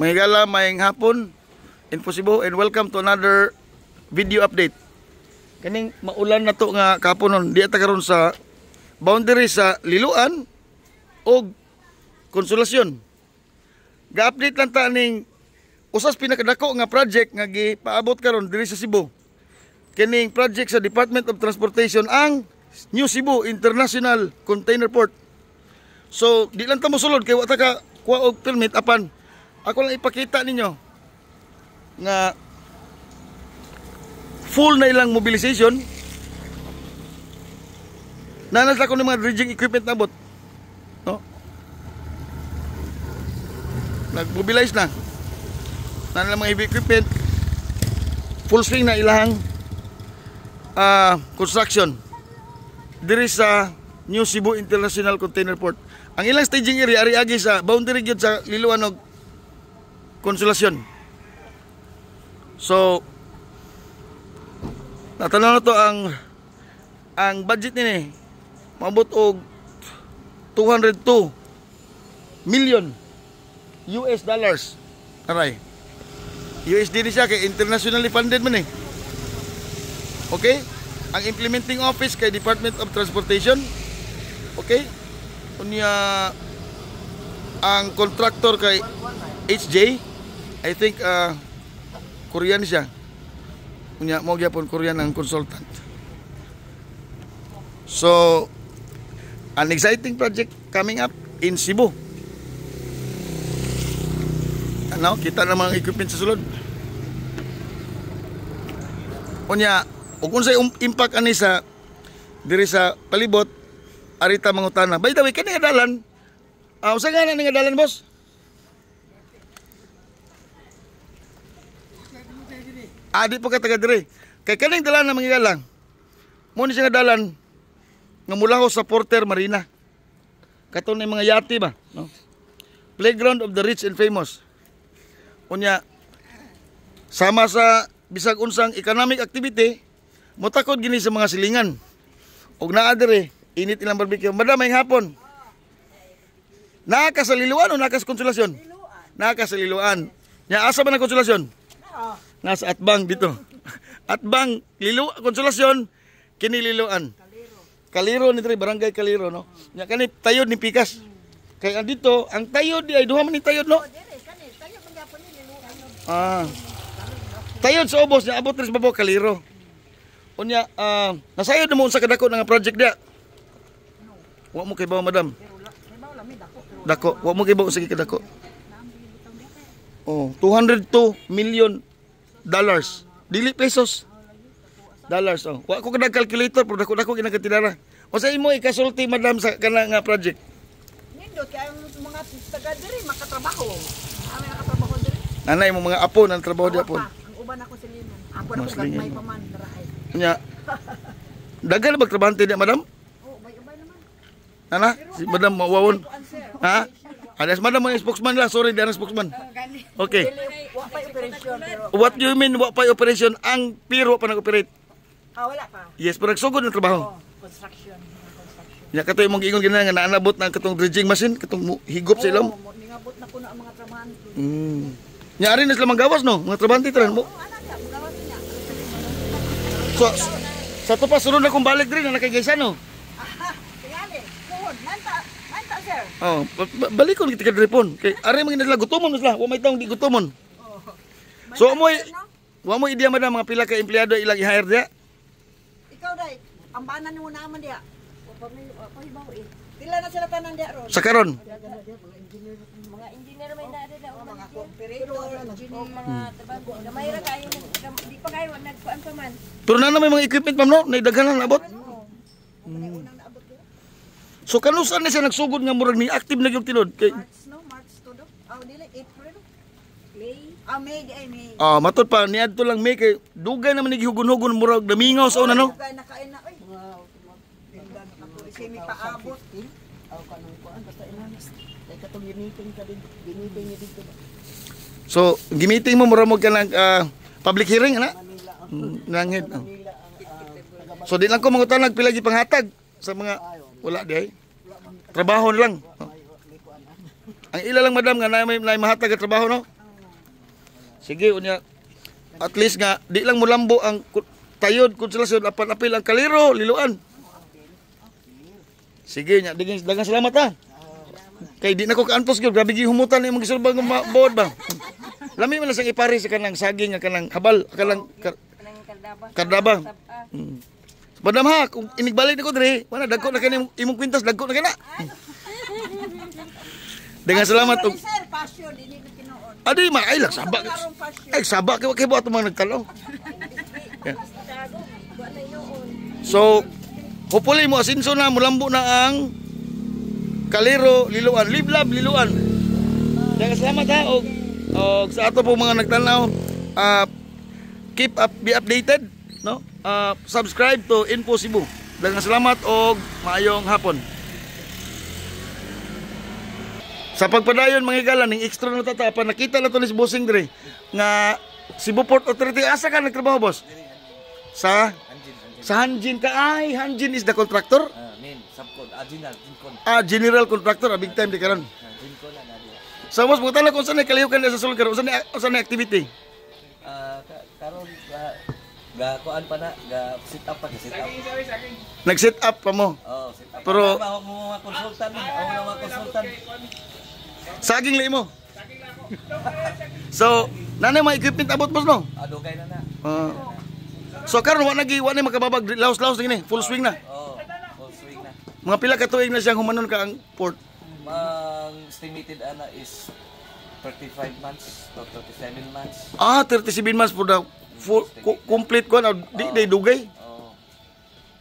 Mga gala, mayang hapon, Impossible, and welcome to another video update. Kaning maulan na to nga kahapon nun, di ata karon sa boundary sa Liloan o Konsolasyon. Ga-update lang ta ning usas pinakadako nga project nga gipaabot karon diri sa Cebu. Kining project sa Department of Transportation ang New Cebu International Container Port. So, di lang ta mosulod kay wa ta ka kuha og permit apan ako lang ipakita ninyo nga full na ilang mobilization. Nanas ako ng mga dredging equipment na bot. No? Nag-mobilize na. Nanas mga heavy equipment. Full swing na ilang construction diri sa New Cebu International Container Port. Ang ilang staging area ari agi sa boundary gyud sa Liloan ug Konsolasyon. So natanaw na to ang budget nini maabot og 202 million US dollars. Aray. USD ni siya kay internationally funded man eh. Okay? Ang implementing office kay Department of Transportation. Okay? Unya ang contractor kay HJ. I think Korean siya. Unya mo gyapon Korean ang consultant. So an exciting project coming up in Cebu. Ano, kita na mga equipment sa sulod. Unya, ug unsay impact ani sa diri sa palibot arita mangutana. By the way, kani nga dalan? Usa nga na nga dalan, boss? Di po ka taga diri. Kay kaning dalan na mangigalang. Mo ni siya nga dalan nga mula sa Porter Marina. Katon ni mga yati ba, no? Playground of the rich and famous. Unya sama sa bisag unsang economic activity, motakod gini sa mga silingan. Og naa diri, init ilang barbecue. Madam may hapon. Naa ka sa Liloan o naa ka sa Konsolasyon? Naa ka sa Liloan. Nya asa ba na Konsolasyon? Nasa Atbang dito. Atbang, Konsolasyon, kini Liloan. Kaliro ni diri, barangay Kaliro, no? Nya kani tayod ni Pikas. Kay andito, ang tayod di ay duha man ni tayod, no? Tayod sa ubos niya abot rin sa babaw Kaliro. Unya, nasayod na mo sa kadako nga project dia. Wa mo kay bawa, madam. Dako, wa mo kay bawa sa kadako. Oh, 202 million dollars. Dili pesos. Dollars, oh. Wa ko kada calculator pero dako-dako ginagatinara. O sa imo ikasulti, madam, sa kana nga project? Nindot kay ang mga taga diri makatrabaho. Ami nakatrabaho diri. Nanay mo mga apo nang trabaho di apon. Ang uban ako silinan. Apo na ko gagmay pa man dirahay. Nya. Dagan ba trabahante di, madam? Oh, bay-ubay naman. Ana, si madam mawawon. Ha? Alas madam mo spokesman la, sorry, di ana spokesman. Okay. Wa pa operasyon pero What do you mean wa pa operation ang piro pa nag-operate? wala pa. Yes, pero nagsugod ng trabaho. Construction. Ya katoy mong giingon gina nga naanabot ng katong dredging machine, katong higop sa ilom. Ningabot na ko na ang mga trabahante. Nya ari na sila manggawas no, mga trabahante tran mo. Ana niya, magawas niya. So sa to pa sunod na kong balik diri na nakagaysa no. Tingali. Tuhod, nanta sir. Oh, balikon kita kadrepon. Kay ari man nila gutomon sila, wa may taong di gutomon. So wa mo idea madam mga pila ka empleyado ilang i-hire dia? Ikaw dai, ang banan mo naman dia. Pahibaw eh. Pila na sila tanan dia ron. Sa karon. Mga engineer may na dira mga operator, mga trabaho. Gamay ra kayo di pa kayo nagkuan pa man. Pero na may mga equipment ma'am no, naidaghan na abot. So kanusan na siya nagsugod nga murag ni active na gyud tinod kay March to do. Dili April. May di ay May. matod pa niadto lang May kay dugay naman ni gihugon-hugon murag namingaw sa una no. Dugay na kain na oy. Tindan na ko simi paabot. Aw kanang kuan basta inanas. Kay katong gimiting ka din, gimiting ni dito. So gimiting mo mura mo ka ng public hearing ana? Nangid. So di lang ko mangutanag pila gi panghatag sa mga wala di ay. Trabaho lang. Ang ila lang madam nga na may mahatag nga trabaho no. Sige unya. At least nga di lang mulambo ang tayod konsolasyon apan apil ang kaliro liluan. Sige nya dagang salamat ha. Kay di na ko kaantos gyud grabe gi humutan imong gisulbang board ba. Lami man lang sang ipari sa kanang saging nga kanang habal kanang kardaba. Badam ha kung inigbalik nako dire wala dagko na kani imong kwintas dagko na kana. Dengan salamat og Sir, passion ini kinoon. adi maay lang sabak. Ay sabak kay buhat man nagtalaw. So hopefully mo asinso na mulambo na ang kaliro liluan liblab liluan. Dengan salamat ha og sa ato po mga nagtanaw keep up be updated no subscribe to Info Cebu. Dengan salamat og maayong hapon. Sa pagpadayon mga igala ning extra na tata pa nakita na to ni bossing dire nga Cebu Port Authority asa ka nagtrabaho boss? Sa Hanjin ka ay Hanjin is the contractor? General contractor big time di karon. So boss mo tala kung saan kalihukan sa sulod karon usan na activity? Karon ga kuan pa na ga sit up pa sit up. Nag-set up pa mo. Oh, sit up. Pero Mga konsultan, mga konsultan. saging li mo. So, nanay may equipment abot boss no? Adugay na na. So karon wa na makababag laos-laos gini, full swing na. Oh, full swing na. Mga pila ka tuig na siyang humanon ka ang port. Ang estimated ana is 35 months to 37 months. 37 months for the full complete ko na di dugay. Oh.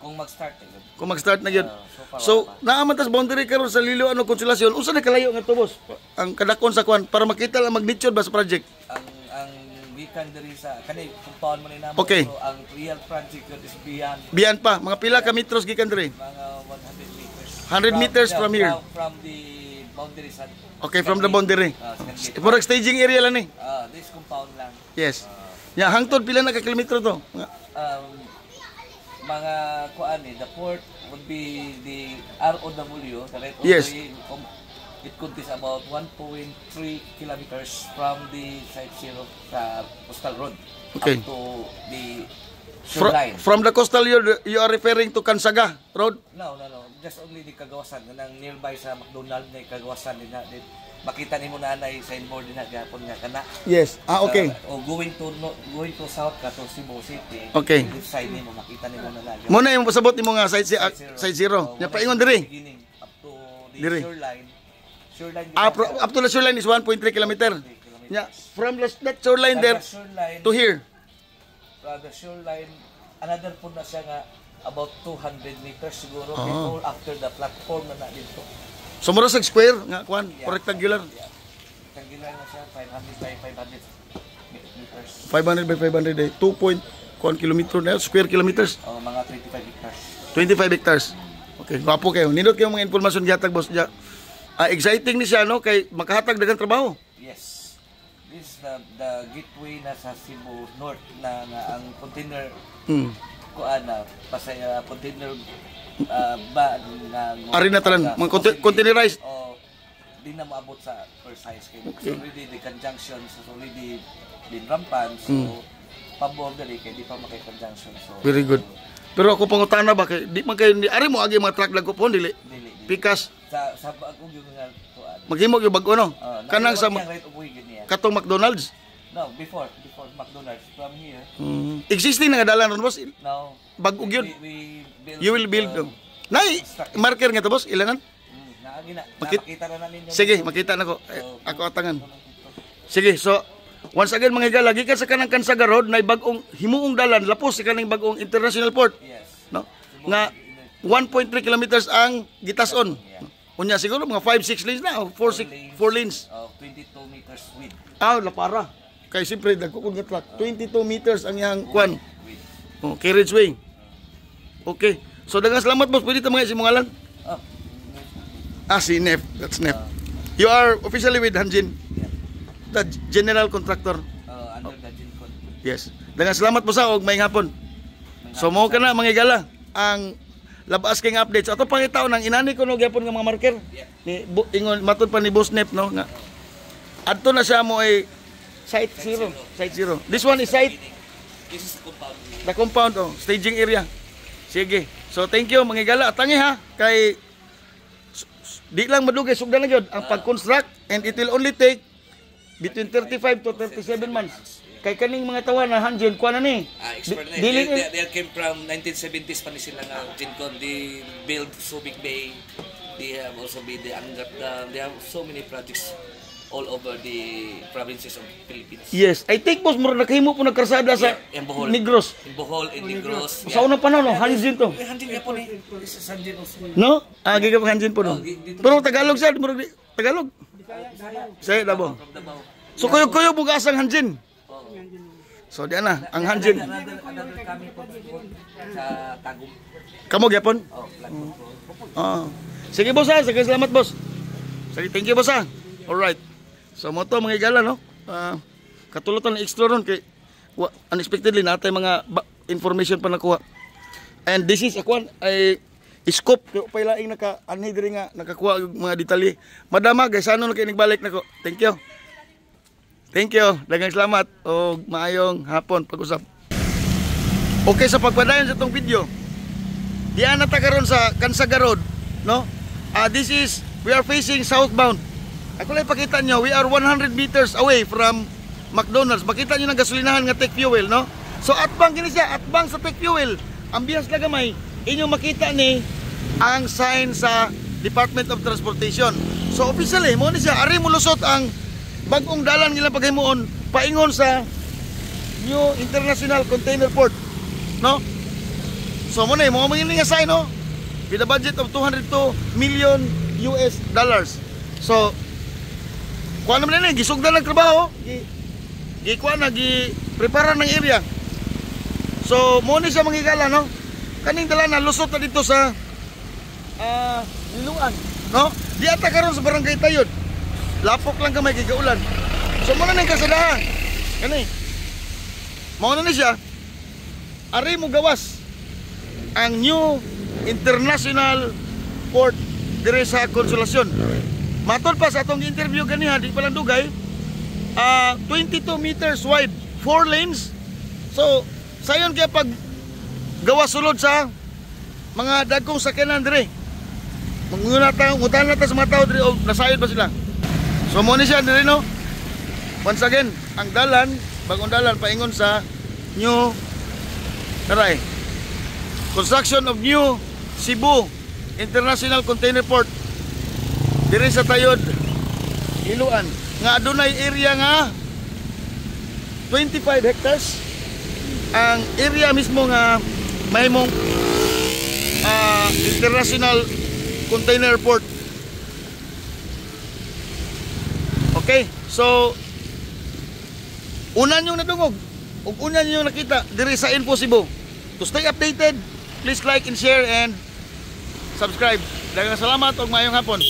Kung mag-start Kung mag-start na gyud. So, naaman tas boundary karon sa Lilo ano konsolasyon. Unsa na kalayo nga to boss? Ang kadakon sa kwan para makita lang magnitude ba sa project. ang gikan diri sa kani compound man ni namo. Okay. So ang real project yun is beyond Biyan pa mga pila ka metros gikan diri. mga 100 meters. 100 meters from here. From the boundary sa Okay, from the boundary. sa For staging area lang ni. this compound lang. Yes. Ya hangtod pila na ka kilometro to? Mga kuan the port would be the ROW, the right of Yes. way. It contains about 1.3 kilometers from the site zero sa coastal road Okay. up to the shoreline. From the coastal you are referring to Kansaga Road? No. Just only the Kagawasan nang nearby sa McDonald na Kagawasan din na din. Makita nimo na nay signboard din na gapon nga kana. Yes. Okay. O going to south ka to Cebu City. Okay. Left side nimo makita nimo na lang. Mo na yung pasabot nimo nga side zero. Ya paingon diri. Beginning up to the Diri. shoreline. Up to the shoreline is 1.3 kilometer. Yeah, from that shoreline there shoreline to here. the shoreline another po na siya nga about 200 meters siguro Ah. before after the platform na dito. So mura sa square nga kwan, rectangular. Rectangular na siya 500 by 500 meters. 500 by 500 ay 2.1 kilometer na square kilometers. O mga 25 hectares. 25 hectares. Okay, gwapo kayo. Nindot kayo mga informasyon gihatag boss. Exciting ni siya no kay makahatag daghang trabaho. Yes. This is the gateway na sa Cebu North na ang container kuan na pasaya container ba na Ari na tanan mga containerized. O di na maabot sa first size kay already the conjunction so already been rampant so pabor dali kay di pa makay conjunction so Very good. Pero ako pangutana ba kay di man kayo ari mo agi mga truck lang ko pon dili. Pikas sa bagong yung nga kuan. maghimo gyud bag-o no. Kanang sa right of way gid niya. katong McDonald's. No, before McDonald's from here. Existing na nga dalan ron boss. Now Bag-o gyud. we build You will build. Nay, marker nga to boss, ilangan? naagi na. Makit- Nakita na namin yun. Sige, makita na ko. Ako atangan. Sige, so once again mga higa, lagi ka sa kanang Kansaga Road na bagong himuong dalan lapos sa kanang bagong international port, Yes. no? Nga 1.3 kilometers ang gitason. Unya siguro mga 5-6 lanes na, 4 lanes. 22 meters width. Lapara. Kay siyempre dagko kung nga truck. 22 meters ang yang kwan. Width. Carriageway. Okay. So daghang salamat boss, pwede ta mga isimungalan. Si Nef. That's Nef. You are officially with Hanjin, Yeah. the general contractor. Under the GINCON. Yes. Daghang salamat po sa og may hapon. So mo ka na mga igala ang labas king updates. Ato pangitaw nang inani ko no gyapon nga mga marker. Yeah. Ni ingon matud pa ni Boss Nef no nga. Adto na siya mo ay Site 0. Site 0. This one is site This is compound. the compound oh, staging area. Sige. So thank you mga igala. Tangi ha kay di lang madugay sugdan na gyud ang pag-construct and it will only take between 35 to 37 months. Kay kaning mga tawa na hanjin kuha na ni. Expert na. Dili They came from 1970s pa ni sila nga Gencon. They build Subic Bay. They have also been the Angat Dam. They have so many projects all over the provinces of Philippines. Yes, I think boss mura nakahimo po nagkarsada sa In Bohol. Negros. In Bohol, in Negros. Sa unang panahon no, hanjin to. Hanjin nga po ni. This is Hanjin also. No? Giga pa hanjin po no. Pero Tagalog siya, murag Tagalog. Say Davao. From Davao. So kuyog-kuyog mo asang hanjin. Oh. So diyan na ang hanjin. Another kami po sa Tagum. Kamo gyapon? Oh, Tagum. Sige boss ha, sige salamat boss. Sige, thank you boss ha. All right. So mo to mga igala no. Katulutan ng extra ron kay unexpectedly natay mga information pa nakuha. And this is akuan ay scope kay upay laing naka-anhi diri nga nakakuha og mga detalye. Madama guys, ano na kay nagbalik nako. Thank you. Thank you. Daghang salamat og maayong hapon pag-usap. Okay sa pagpadayon sa tong video. Diyan na ta karon sa Kansaga Road, no? This is we are facing southbound. Ako lang ipakita nyo, we are 100 meters away from McDonald's. Makita nyo ng gasolinahan nga Tech Fuel, no? So atbang gini siya, atbang sa Tech Fuel. Ang biyas na gamay, inyong makita ni ang sign sa Department of Transportation. So officially, mo ni siya, ari mo lusot ang bagong dalan nila paghimuon paingon sa New International Container Port, no? So mo na mo nga sign, no? With a budget of 202 million US dollars. So kuha naman na, gisugdan ng trabaho, kuha na, prepara ng area. So, muna siya manghigala, no? Kaning dala na, lusot na dito sa Liluan, no? Di ata karon sa barangay Tayod. Lapok lang kamay kigaulan. So, muna na yung kasadahan. Kani, mauna na siya, ari mo gawas ang New International Port dire sa Consolacion. Matod pa sa atong interview ganiha, di pa lang dugay, 22 meters wide, 4 lanes. So, sayon kaya pag gawa sulod sa mga dagkong sakyanan dire. Mangungutan na ta sa mga tao dire, o nasayod ba sila? So, mo ni siya dire, no? Once again, ang dalan, bagong dalan, paingon sa New construction of New Cebu International Container Port dire sa Tayod, Liluan, nga adunay area nga 25 hectares ang area mismo nga mahimong International Container Port. Okay, so unan yung nadungog ug unan yung nakita dire sa Info Cebu. To stay updated, please like and share and subscribe. Daghang salamat ug maayong hapon.